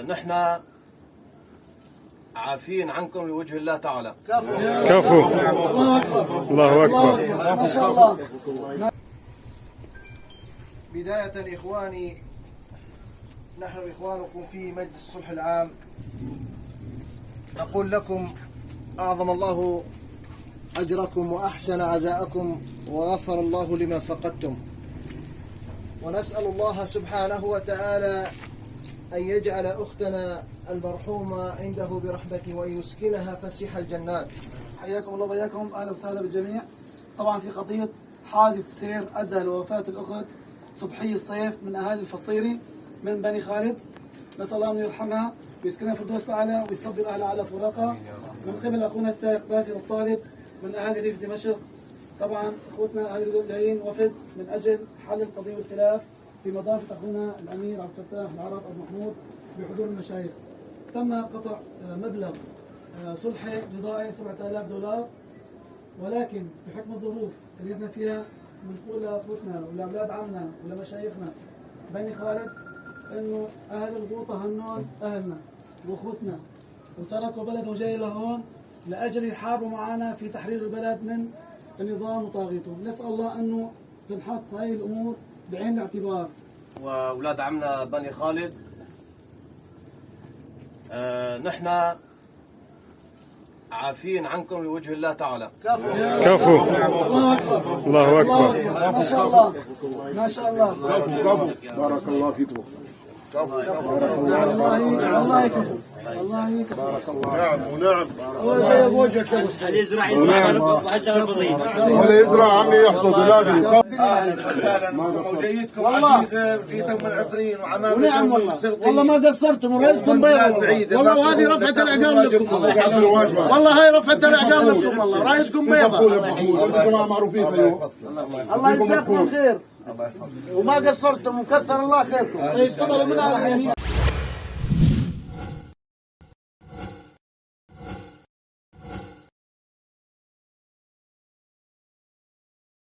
نحن عافين عنكم لوجه الله تعالى. كفو. الله أكبر. ما شاء الله. بداية إخواني، نحن إخوانكم في مجلس الصلح العام، نقول لكم أعظم الله أجركم وأحسن عزاءكم وغفر الله لما فقدتم، ونسأل الله سبحانه وتعالى أن يجعل أختنا المرحومة عنده برحمته وأن يسكنها فسيح الجنات. حياكم الله وبياكم، أهلا وسهلا بالجميع. طبعا في قضية حادث سير أدى لوفاة الأخت صبحي الصيف من أهالي الفطيري من بني خالد، نسأل الله أن يرحمها ويسكنها في الفردوس الأعلى ويصبر أهلها على فراقها. من قبل أخونا السائق باسل الطالب من أهالي ريف دمشق. طبعا أخوتنا أهالي جايين وفد من أجل حل القضية والخلاف في مضافة أخونا الأمير عبد الفتاح العرب أبو محمود بحضور المشايخ. تم قطع مبلغ صلحي بضائع $7000، ولكن بحكم الظروف اللي احنا فيها بنقول لاخوتنا ولاولاد عمنا ولمشايخنا بني خالد انه اهل الغوطه هنون اهلنا واخوتنا، وتركوا بلد وجاي لهون لاجل يحاربوا معنا في تحرير البلد من النظام وطاغيته. نسال الله انه تنحط هاي الامور بعين الاعتبار. وأولاد عمنا بني خالد، نحن عافين عنكم لوجه الله تعالى. كفو. الله أكبر. ما شاء الله. ما شاء الله. بارك الله فيكم. الله يكفي. الله يكفي. بارك الله. نعم ونعم. اللي يزرع وهالشغل فضيل. ولا يزرع عمي يحصد ولادي. وجيتكم عزيزة وجيتم من عفرين وعمام. ونعم والله ما قصرتم وريتكم بيضة والله، وهذه رفعت الأعجام لكم والله، هاي رفعت الأعجام لكم والله، رايتكم بيضة. جماعة معروفين. الله يجزاكم الخير وما قصرتم وكثر الله خيركم. تفضلوا من على